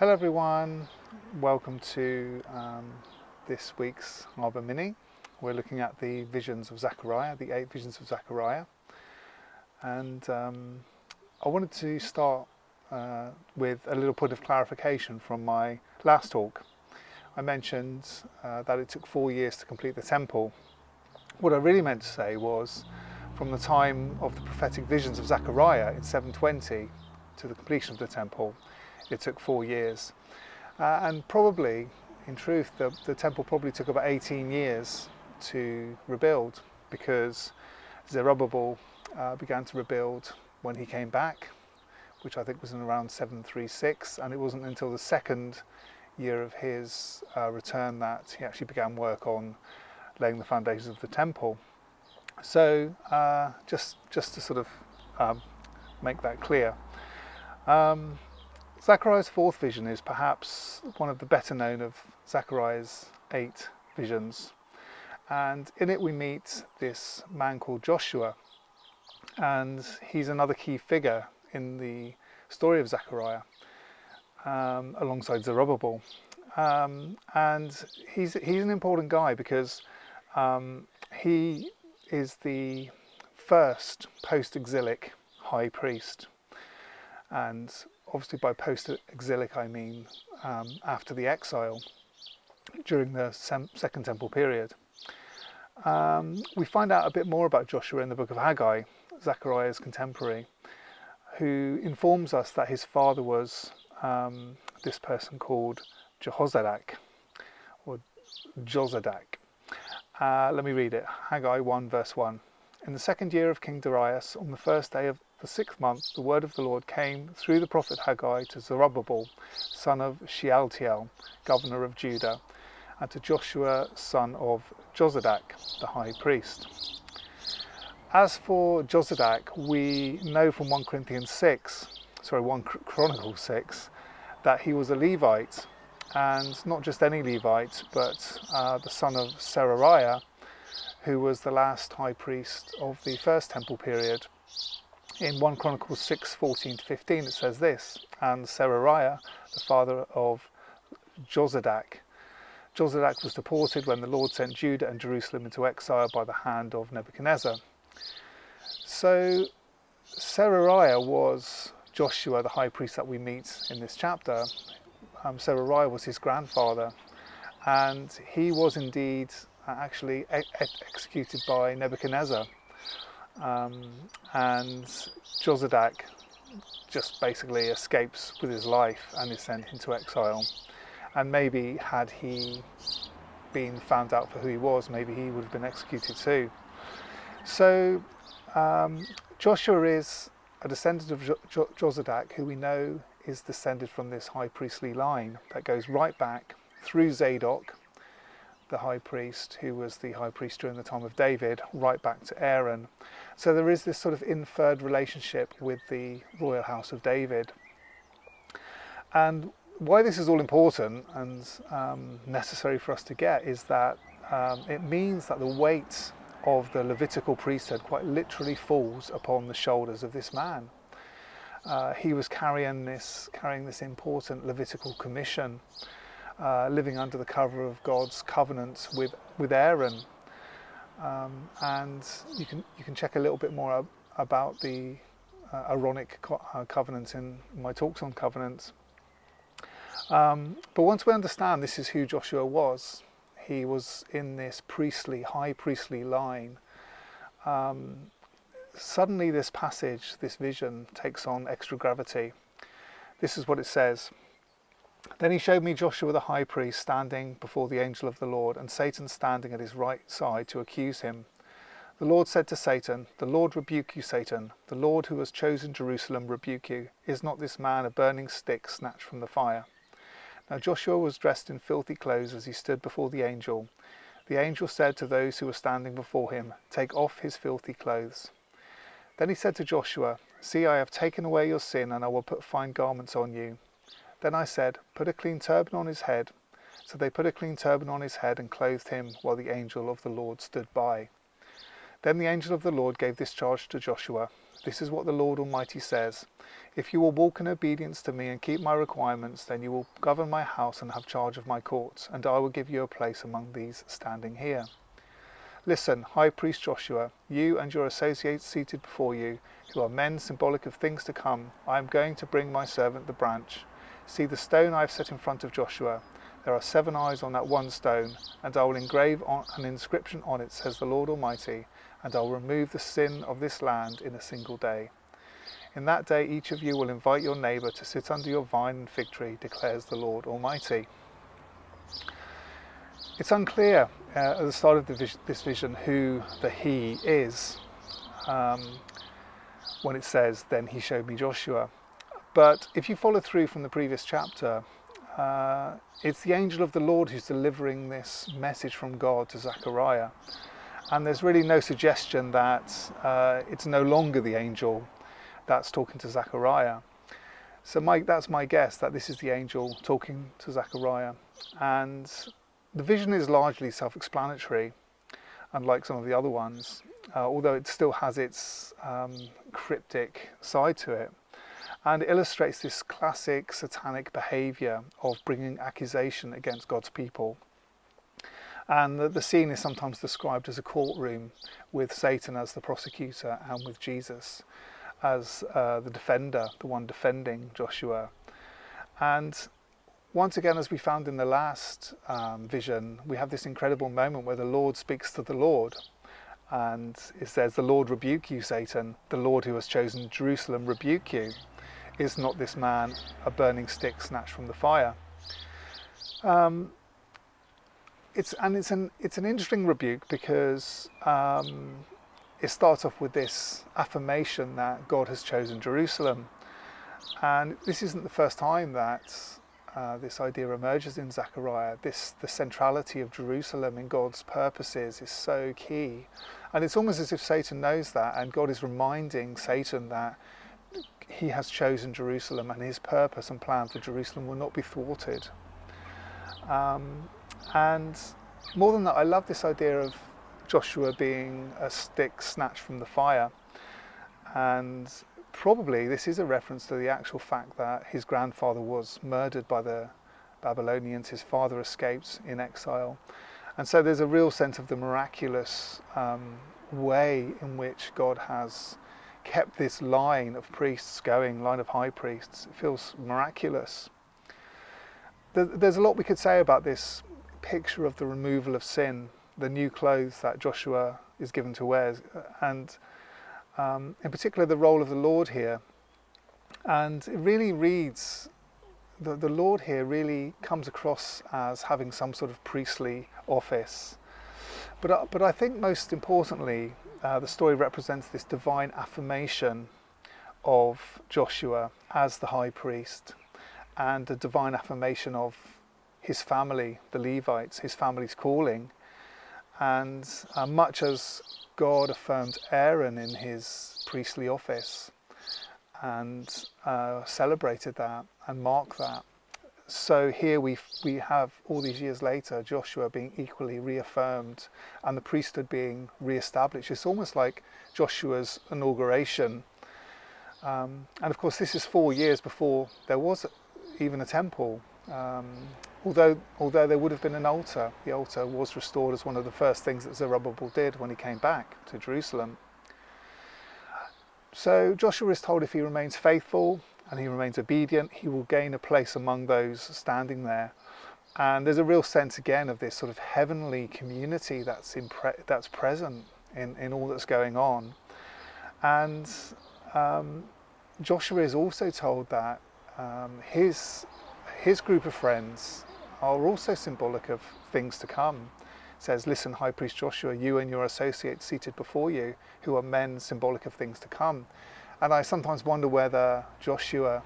Hello everyone, welcome to this week's Harbour Mini. We're looking at the visions of Zechariah, the 8 visions of Zechariah. And I wanted to start with a little point of clarification from my last talk. I mentioned that it took 4 years to complete the temple. What I really meant to say was from the time of the prophetic visions of Zechariah in 720 to the completion of the temple, it took 4 years. And probably, in truth, the temple probably took about 18 years to rebuild, because Zerubbabel began to rebuild when he came back, which I think was in around 736, and it wasn't until the second year of his return that he actually began work on laying the foundations of the temple. So just to sort of make that clear. Zechariah's 4th vision is perhaps one of the better known of Zechariah's 8 visions, and in it we meet this man called Joshua, and he's another key figure in the story of Zechariah alongside Zerubbabel, and he's an important guy because he is the first post-exilic high priest. And obviously by post-exilic I mean after the exile, during the Second Temple period. We find out a bit more about Joshua in the book of Haggai, Zechariah's contemporary, who informs us that his father was this person called Jehozadak, or Jozadak. Let me read it. Haggai 1 verse 1. In the 2nd year of King Darius, on the 1st day of the 6th month, the word of the Lord came through the prophet Haggai to Zerubbabel, son of Shealtiel, governor of Judah, and to Joshua, son of Jozadak, the high priest. As for Jozadak, we know from 1 Chronicles 6, that he was a Levite, and not just any Levite, but the son of Zechariah, who was the last high priest of the First Temple period. In 1 Chronicles 6:14-15 it says this, and Zechariah, the father of Jozadak. Jozadak was deported when the Lord sent Judah and Jerusalem into exile by the hand of Nebuchadnezzar. So Zechariah was Joshua, the high priest that we meet in this chapter. Zechariah was his grandfather, and he was indeed actually executed by Nebuchadnezzar. And Jozadak just basically escapes with his life and is sent into exile. And maybe had he been found out for who he was, maybe he would have been executed too. So Joshua is a descendant of Jozadak, who we know is descended from this high priestly line that goes right back through Zadok, the high priest, who was the high priest during the time of David, right back to Aaron. So there is this sort of inferred relationship with the royal house of David. And why this is all important and necessary for us to get is that it means that the weight of the Levitical priesthood quite literally falls upon the shoulders of this man. He was carrying this important Levitical commission, living under the cover of God's covenant with Aaron, and you can check a little bit more about the Aaronic covenant in my talks on covenants. But once we understand this is who Joshua was, he was in this high priestly line. Suddenly this passage, this vision, takes on extra gravity. This is what it says. Then he showed me Joshua the high priest standing before the angel of the Lord, and Satan standing at his right side to accuse him. The Lord said to Satan, "The Lord rebuke you, Satan. The Lord who has chosen Jerusalem rebuke you. Is not this man a burning stick snatched from the fire?" Now Joshua was dressed in filthy clothes as he stood before the angel. The angel said to those who were standing before him, "Take off his filthy clothes." Then he said to Joshua, "See, I have taken away your sin, and I will put fine garments on you." Then I said, "Put a clean turban on his head." So they put a clean turban on his head and clothed him, while the angel of the Lord stood by. Then the angel of the Lord gave this charge to Joshua, This is what the Lord Almighty says. If you will walk in obedience to me and keep my requirements, then you will govern my house and have charge of my courts, and I will give you a place among these standing here. Listen, High Priest Joshua, you and your associates seated before you, who are men symbolic of things to come, I am going to bring my servant the branch. See the stone I have set in front of Joshua. There are 7 eyes on that one stone, and I will engrave an inscription on it, says the Lord Almighty, and I will remove the sin of this land in a single day. In that day each of you will invite your neighbour to sit under your vine and fig tree, declares the Lord Almighty. It's unclear at the start of this vision who the he is when it says, then he showed me Joshua. But if you follow through from the previous chapter, it's the angel of the Lord who's delivering this message from God to Zechariah. And there's really no suggestion that it's no longer the angel that's talking to Zechariah. So that's my guess, that this is the angel talking to Zechariah. And the vision is largely self-explanatory, unlike some of the other ones, although it still has its cryptic side to it. And it illustrates this classic satanic behaviour of bringing accusation against God's people. And the scene is sometimes described as a courtroom, with Satan as the prosecutor and with Jesus as the defender, the one defending Joshua. And once again, as we found in the last vision, we have this incredible moment where the Lord speaks to the Lord. And it says, the Lord rebuke you, Satan. The Lord who has chosen Jerusalem rebuke you. Is not this man a burning stick snatched from the fire? It's an interesting rebuke because it starts off with this affirmation that God has chosen Jerusalem, and this isn't the first time that this idea emerges in Zechariah. The centrality of Jerusalem in God's purposes is so key, and it's almost as if Satan knows that, and God is reminding Satan that he has chosen Jerusalem and his purpose and plan for Jerusalem will not be thwarted. And more than that, I love this idea of Joshua being a stick snatched from the fire, and probably this is a reference to the actual fact that his grandfather was murdered by the Babylonians, his father escaped in exile, and so there's a real sense of the miraculous way in which God has kept this line of priests going, line of high priests. It feels miraculous. There's a lot we could say about this picture of the removal of sin, the new clothes that Joshua is given to wear, and in particular the role of the Lord here. And it really reads, the Lord here really comes across as having some sort of priestly office. But I think most importantly, the story represents this divine affirmation of Joshua as the high priest, and a divine affirmation of his family, the Levites, his family's calling. And much as God affirmed Aaron in his priestly office and celebrated that and marked that, so here we have, all these years later, Joshua being equally reaffirmed and the priesthood being re-established. It's almost like Joshua's inauguration. And of course this is 4 years before there was even a temple. Although there would have been an altar. The altar was restored as one of the first things that Zerubbabel did when he came back to Jerusalem. So Joshua is told if he remains faithful and he remains obedient, he will gain a place among those standing there. And there's a real sense again of this sort of heavenly community that's present in all that's going on. And Joshua is also told that his group of friends are also symbolic of things to come. It says, listen, High Priest Joshua, you and your associates seated before you, who are men symbolic of things to come. And I sometimes wonder whether Joshua,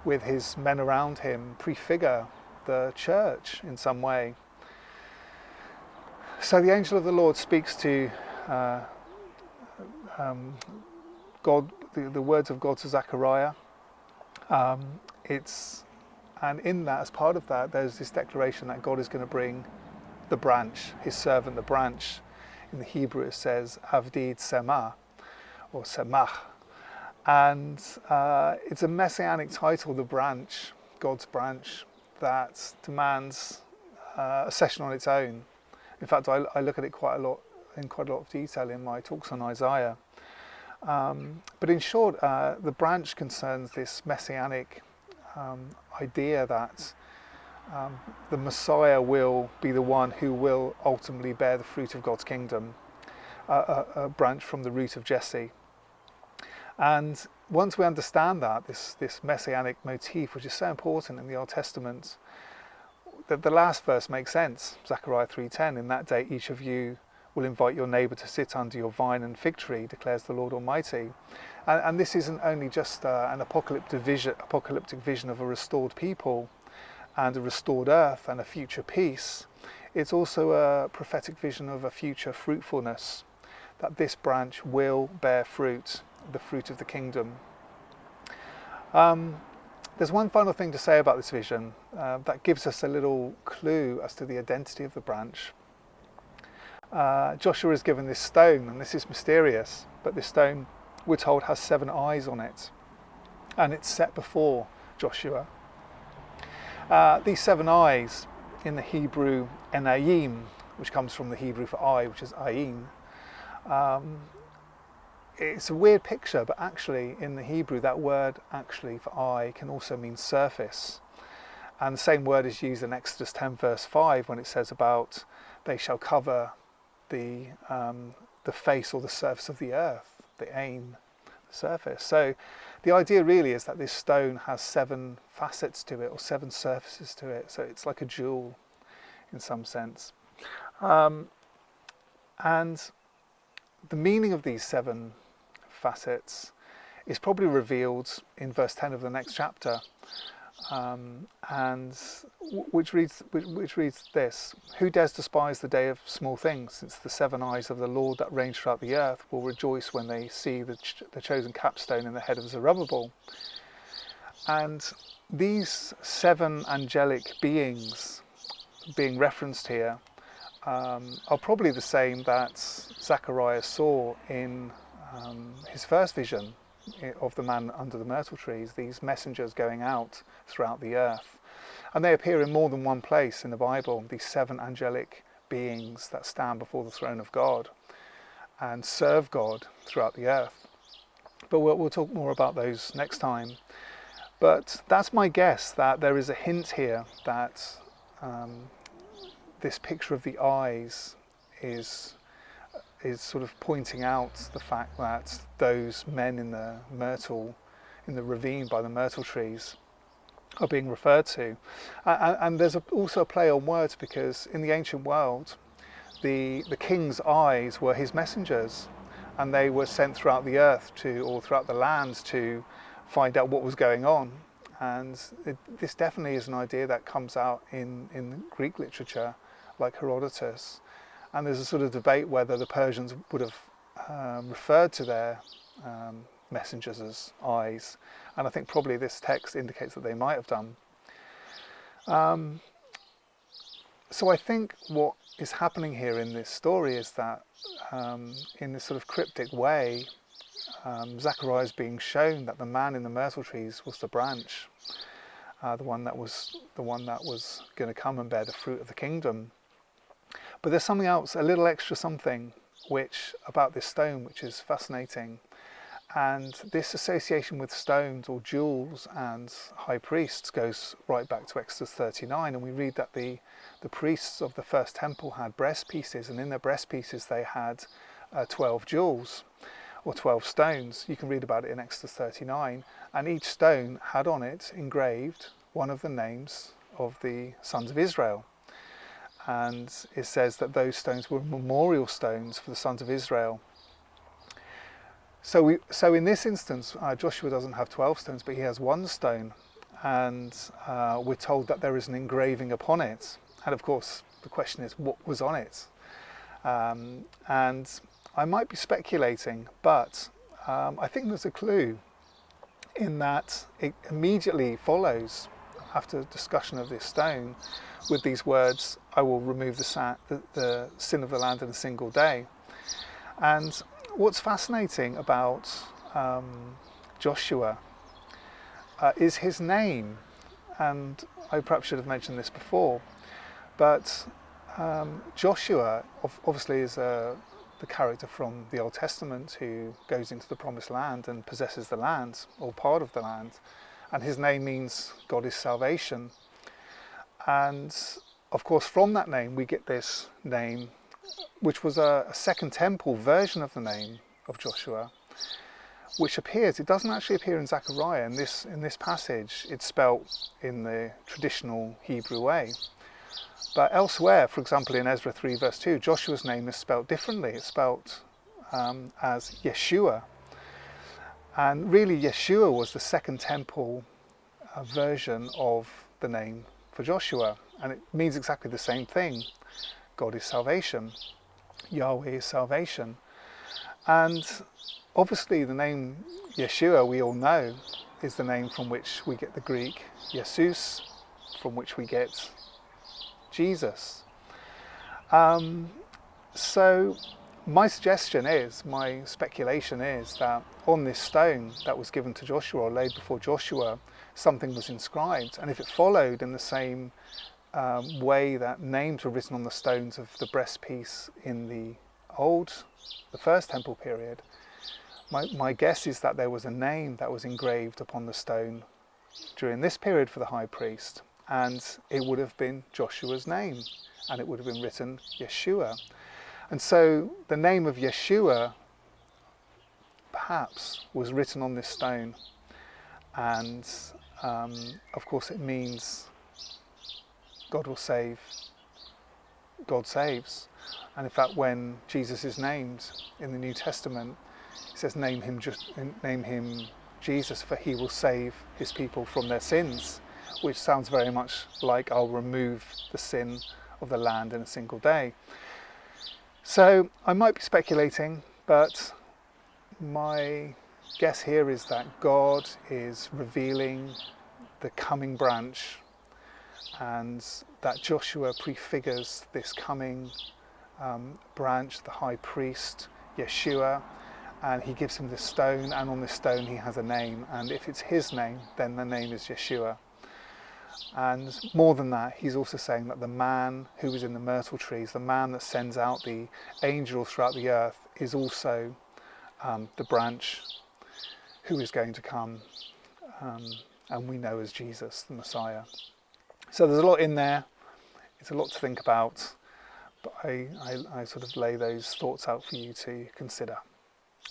with his men around him, prefigure the church in some way. So the angel of the Lord speaks to God, the words of God to Zechariah. And in that, as part of that, there's this declaration that God is going to bring the branch, his servant, the branch. In the Hebrew it says, Avdid Semah, or semach. And it's a messianic title, the branch, God's branch, that demands a session on its own. In fact, I look at it in quite a lot of detail in my talks on Isaiah. But in short, the branch concerns this messianic idea that the Messiah will be the one who will ultimately bear the fruit of God's kingdom, a branch from the root of Jesse. And once we understand that, this messianic motif, which is so important in the Old Testament, that the last verse makes sense. Zechariah 3:10, in that day each of you will invite your neighbour to sit under your vine and fig tree, declares the Lord Almighty. And this isn't only just an apocalyptic vision of a restored people and a restored earth and a future peace. It's also a prophetic vision of a future fruitfulness, that this branch will bear fruit, the fruit of the kingdom. There's one final thing to say about this vision that gives us a little clue as to the identity of the branch. Joshua is given this stone, and this is mysterious, but this stone, we're told, has 7 eyes on it, and it's set before Joshua. These 7 eyes, in the Hebrew enayim, which comes from the Hebrew for eye, which is ayin, it's a weird picture, but actually in the Hebrew that word actually for eye can also mean surface. And the same word is used in Exodus 10 verse 5 when it says about they shall cover the face or the surface of the earth, the ain, the surface. So the idea really is that this stone has 7 facets to it, or 7 surfaces to it. So it's like a jewel in some sense. And the meaning of these 7 facets is probably revealed in verse 10 of the next chapter, and which reads this: who dares despise the day of small things, since the 7 eyes of the Lord that range throughout the earth will rejoice when they see the chosen capstone in the head of Zerubbabel. And these 7 angelic beings being referenced here are probably the same that Zechariah saw in his first vision of the man under the myrtle trees, these messengers going out throughout the earth. And they appear in more than one place in the Bible, these 7 angelic beings that stand before the throne of God and serve God throughout the earth. But we'll talk more about those next time. But that's my guess, that there is a hint here that this picture of the eyes is sort of pointing out the fact that those men in the ravine by the myrtle trees are being referred to. And there's also a play on words, because in the ancient world, the king's eyes were his messengers, and they were sent throughout the earth or throughout the land to find out what was going on. And this definitely is an idea that comes out in Greek literature, like Herodotus. And there's a sort of debate whether the Persians would have referred to their messengers as eyes. And I think probably this text indicates that they might have done. So I think what is happening here in this story is that in this sort of cryptic way, Zechariah is being shown that the man in the myrtle trees was the branch, the one that was going to come and bear the fruit of the kingdom. But there's something else, a little extra something, about this stone, which is fascinating. And this association with stones or jewels and high priests goes right back to Exodus 39. And we read that the priests of the first temple had breast pieces, and in their breast pieces they had 12 jewels, or 12 stones. You can read about it in Exodus 39. And each stone had on it engraved one of the names of the sons of Israel. And it says that those stones were memorial stones for the sons of Israel. So in this instance, Joshua doesn't have 12 stones, but he has 1 stone, and we're told that there is an engraving upon it. And of course, the question is, what was on it? And I might be speculating, but I think there's a clue in that it immediately follows, after discussion of this stone, with these words, I will remove the sin of the land in a single day. And what's fascinating about Joshua is his name, and I perhaps should have mentioned this before, but Joshua obviously is the character from the Old Testament who goes into the Promised Land and possesses the land, or part of the land, and his name means God is salvation. And of course from that name we get this name, which was a Second Temple version of the name of Joshua, which appears, it doesn't actually appear in Zechariah. In this passage it's spelt in the traditional Hebrew way. But elsewhere, for example in Ezra 3 verse 2, Joshua's name is spelt differently. It's spelt as Yeshua. And really Yeshua was the Second Temple version of the name for Joshua. And it means exactly the same thing. God is salvation. Yahweh is salvation. And obviously the name Yeshua, we all know, is the name from which we get the Greek Jesus, from which we get Jesus. So my suggestion is, my speculation is that on this stone that was given to Joshua, or laid before Joshua, something was inscribed. And if it followed in the same way that names were written on the stones of the breastpiece in the first temple period, my guess is that there was a name that was engraved upon the stone during this period for the high priest, and it would have been Joshua's name, and it would have been written Yeshua. And so the name of Yeshua perhaps was written on this stone, and of course it means God will save, God saves. And in fact when Jesus is named in the New Testament, it says name him Jesus, for he will save his people from their sins, which sounds very much like I'll remove the sin of the land in a single day. So I might be speculating, but my guess here is that God is revealing the coming branch, and that Joshua prefigures this coming branch, the high priest, Yeshua, and he gives him this stone, and on this stone he has a name, and if it's his name, then the name is Yeshua. And more than that, he's also saying that the man who is in the myrtle trees, the man that sends out the angels throughout the earth, is also the branch who is going to come, and we know as Jesus, the Messiah. So there's a lot in there, it's a lot to think about, but I sort of lay those thoughts out for you to consider.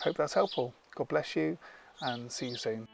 Hope that's helpful. God bless you, and see you soon.